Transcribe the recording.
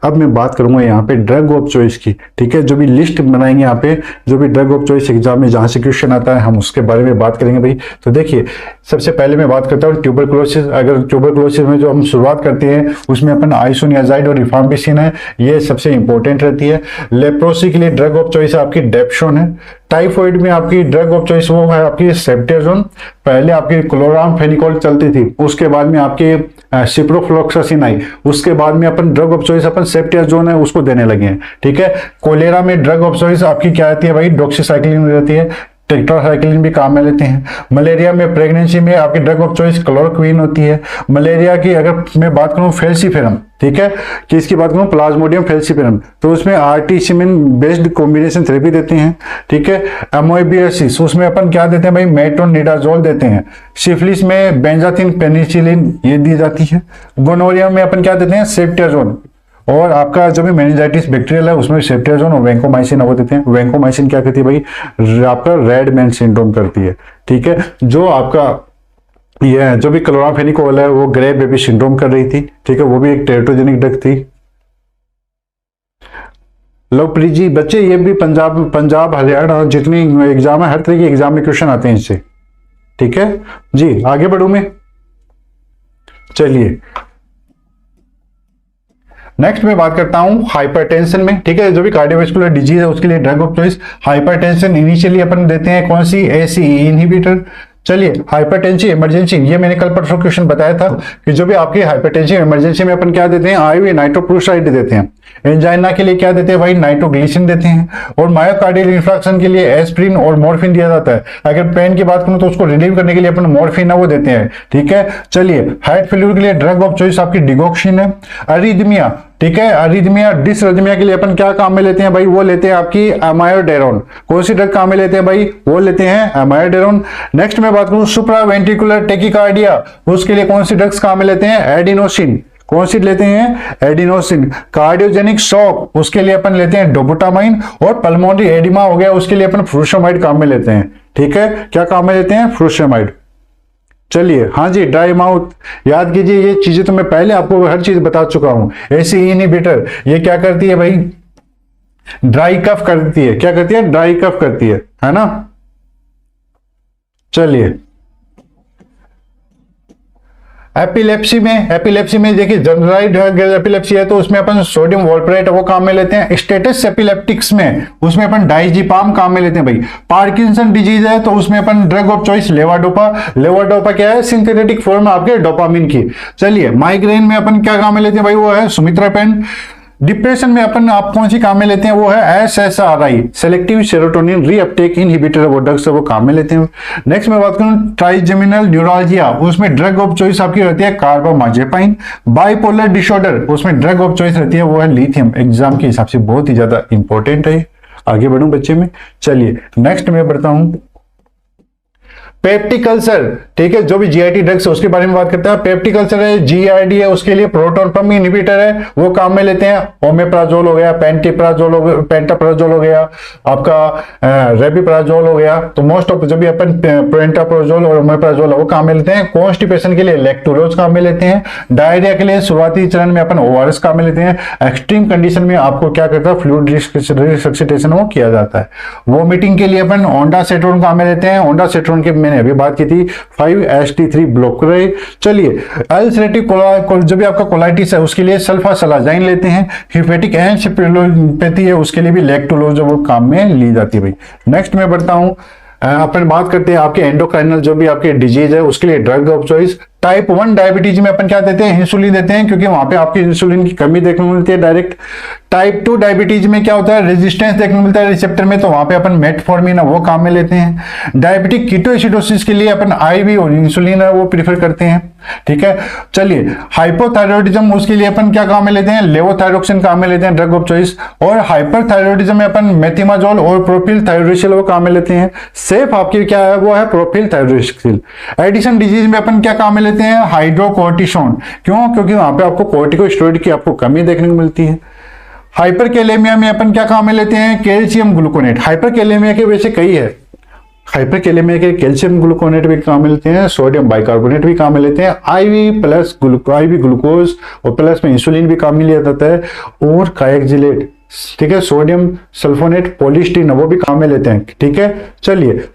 अब मैं बात करूंगा यहाँ पे ड्रग ऑफ चॉइस की। ठीक है, जो भी लिस्ट बनाएंगे यहाँ पे, जो भी ड्रग ऑफ चॉइस एग्जाम में जहां से क्वेश्चन आता है हम उसके बारे में बात करेंगे भाई। तो देखिए, सबसे पहले मैं बात करता हूँ ट्यूबरकुलोसिस। अगर ट्यूबरकुलोसिस में जो हम शुरुआत करते हैं उसमें अपन आइसोनियाजाइड और रिफाम्पिसिन है, ये सबसे इंपॉर्टेंट रहती है। लेप्रोसी के लिए ड्रग ऑफ चॉइस आपकी डेप्सोन है। टाइफॉइड में आपकी ड्रग ऑफ चॉइस वो है आपकी सेप्टेजोन। पहले आपकी क्लोरामफेनिकोल चलती थी, उसके बाद में आपकी सिप्रोफ्लोक्सासिन आई, उसके बाद में अपन ड्रग ऑफ चॉइस अपन सेप्टेजोन है उसको देने लगे हैं। ठीक है, कोलेरा में ड्रग ऑफ चॉइस आपकी क्या रहती है भाई, डॉक्सीसाइक्लिन रहती है। टेट्रासाइक्लिन भी काम में लेते हैं। मलेरिया में प्रेगनेंसी में आपकी ड्रग ऑफ चॉइस क्लोरोक्वीन होती है। मलेरिया की अगर मैं बात करूं फेल्सिफेरम, ठीक है, कि इसकी बात करूं प्लाज्मोडियम फेल्सिफेरम, तो उसमें आर्टिसिमिन बेस्ड कॉम्बिनेशन थेरेपी देते हैं। ठीक है, एमोइबियासिस उसमें अपन क्या देते हैं भाई, मेट्रोनिडाजोल देते हैं। सिफिलिस में बेंजाथिन पेनिसिलिन ये दी जाती है। गोनोरिया में अपन क्या देते हैं, सेप्टेजोन। और आपका जो भी मेनिंजाइटिस बैक्टीरियल है उसमें सेप्टेजोन और वैंकोमाइसिन वो देते हैं। वैंकोमाइसिन क्या करती है भाई, आपका रेड मैन सिंड्रोम करती है। ठीक है, जो आपका ये जो भी क्लोरामफेनिकोल है वो ग्रे बेबी सिंड्रोम कर रही थी। ठीक है, वो भी एक टेरेटोजेनिक ड्रग थी। लवप्रीत जी बच्चे, ये भी पंजाब हरियाणा जितनी एग्जाम है हर तरह के एग्जाम में क्वेश्चन आते हैं इससे। ठीक है जी, आगे बढ़ू मैं, चलिए नेक्स्ट मैं बात करता हूं हाइपरटेंशन में। ठीक है, जो भी कार्डियोवास्कुलर डिजीज है उसके लिए drug of choice hypertension initially अपन देते हैं कौन सी, एसीई इनहिबिटर। चलिए, हाइपरटेंसिव इमरजेंसी, ये मैंने कल परसों क्वेश्चन बताया था कि जो भी आपकी हाइपरटेंसिव इमरजेंसी में अपन क्या देते हैं, आईवी नाइट्रोप्रोसाइड देते हैं। एंजाइना के लिए क्या देते हैं भाई, नाइट्रोग्लिसिन देते हैं। और मायोकार्डियल इंफ्राक्शन के लिए एस्प्रिन और मॉर्फिन दिया जाता है। अगर पेन की बात करूं तो उसको रिलीव करने के लिए अपन मॉर्फिन है वो देते हैं। ठीक है, चलिए हार्ट फेल्यूर के लिए ड्रग ऑफ चॉइस आपकी डिगोक्सिन है। अरिदमिया, ठीक है, अरिदमिया डिसरिदमिया के लिए अपन क्या काम में लेते हैं भाई, वो लेते हैं आपकी एमायोडेरोन। कौन सी ड्रग काम में लेते हैं भाई, वो लेते हैं एमायोडेरोन। नेक्स्ट मैं बात करूं सुप्रावेंट्रिकुलर टेकिकार्डिया, उसके लिए कौन सी ड्रग्स काम में लेते हैं, एडिनोसिन। कौन सी लेते हैं, एडिनोसिन। कार्डियोजेनिक शॉक उसके लिए अपन लेते हैं डोबुटामाइन। और पल्मोनरी एडिमा हो गया उसके लिए अपन फ्रूशोमाइड काम में लेते हैं। ठीक है, क्या काम में लेते हैं, फ्रूशोमाइड। चलिए, हाँ जी, ड्राई माउथ याद कीजिए, ये चीजें तो मैं पहले आपको हर चीज बता चुका हूं। एसी इनहिबिटर ये क्या करती है भाई, ड्राई कफ करती है। क्या करती है, ड्राई कफ करती है ना। चलिए, एपिलेप्सी में देखिए जनरलाइज्ड एपिलेप्सी है तो उसमें अपन सोडियम वॉल्प्राइट वो काम में लेते हैं। स्टेटस एपिलेप्टिक्स में उसमें अपन डाइजिपाम काम में लेते हैं भाई। पार्किंसन डिजीज है तो उसमें अपन ड्रग ऑफ चॉइस लेवाडोपा। लेवाडोपा क्या है, सिंथेटिक फॉर्म आपके डोपामिन की। चलिए, माइग्रेन में अपन क्या काम में लेते हैं भाई, वो है सुमित्रापेन। डिप्रेशन में अपन आप कौन सी काम में लेते हैं, वो है SSRI, selective serotonin reuptake inhibitor, वो ड्रग्स वो काम में लेते हैं। नेक्स्ट मैं बात करूं ट्राइजेमिनल न्यूरोलजिया, उसमें ड्रग ऑफ चॉइस आपकी रहती है कार्बामाजेपाइन। बाइपोलर डिसऑर्डर उसमें ड्रग ऑफ चॉइस रहती है वो है लिथियम। एग्जाम के हिसाब से बहुत ही ज्यादा इंपॉर्टेंट है। आगे बढ़ूं बच्चे में, चलिए नेक्स्ट मैं बढ़ता हूं पेप्टिक अल्सर। ठीक है, जो भी जीआईटी ड्रग्स है उसके बारे में बात करते हैं। पेप्टिक अल्सर है, जीआईडी है, उसके लिए प्रोटॉन पंप इनहिबिटर है वो काम में लेते हैं। ओमेप्राजोल हो गया, पेंटाप्राजोल हो गया, आपका रेबिप्राजोल हो गया। तो मोस्ट ऑफ जो भी अपन पेंटाप्राजोल और ओमेप्राजोल है वो काम में लेते हैं। कॉन्स्टिपेशन के लिए लैक्टोरोज काम में लेते हैं। डायरिया के लिए शुरुआती चरण में अपन ओआरएस काम में लेते हैं। एक्सट्रीम कंडीशन में आपको क्या करता है, फ्लूइड रिसक्सिटेशन वो किया जाता है। वोमिटिंग के लिए अपन ओंडासेट्रोन काम में लेते हैं। ओंडासेट्रोन के अभी बात की थी 5-HT3 ब्लॉकर। चलिए, अल्सरेटिव जो भी आपका कोलाइटिस है उसके लिए सल्फासलाजाइन लेते हैं। हिपेटिक एन्सेफेलोपैथी है उसके लिए भी लैक्टोलोज वो काम में ली जाती है भाई। नेक्स्ट मैं बढ़ता हूं, अपन बात करते हैं आपके एंडोक्राइनल जो भी आपके डिजीज है उसके लिए drug of choice. Type 1 diabetes में अपन क्या देते हैं, इंसुलिन देते हैं, क्योंकि वहां पे आपकी इंसुलिन की कमी देखने को मिलती है डायरेक्ट। टाइप 2 डायबिटीज में क्या होता है, रेजिस्टेंस देखने को मिलता है रिसेप्टर में, तो वहां पे अपन मेटफॉर्मिन है वो काम में लेते हैं। डायबिटिक कीटोएसिडोसिस के लिए अपन आईवी और इंसुलिन है वो प्रीफर करते हैं। ठीक है, चलिए हाइपोथायरॉयडिज्म उसके लिए अपन क्या काम में लेते हैं, लेवोथायरोक्सिन काम में लेते हैं ड्रग ऑफ चॉइस। और हाइपरथायरॉयडिज्म में अपन मेथिमाजोल और प्रोपिल थायरोसिल वो काम में लेते हैं। सेफ आपकी क्या है, वो है प्रोपिल थायरोसिल। एडिशन डिजीज में अपन क्या काम में लेते हैं, हाइड्रोकोर्टिसोन। क्यों, क्योंकि वहां पे आपको कोर्टिकोस्टेरॉइड की आपको कमी देखने को मिलती है। हाइपरकैलेमिया में अपन क्या काम में लेते हैं, कैल्शियम ग्लूकोनेट। हाइपरकैलेमिया के वैसे कई है, हाइपरकैलेमिया के कैल्शियम ग्लूकोनेट भी काम में लेते हैं, सोडियम बाइकार्बोनेट भी काम में लेते हैं, आईवी ग्लूकोज और प्लस में इंसुलिन भी काम में लिया जाता है, और कायक्जिलेट, ठीक है, सोडियम सल्फोनेट, पॉलिस्टीन, वो भी काम में लेते हैं। ठीक है, चलिए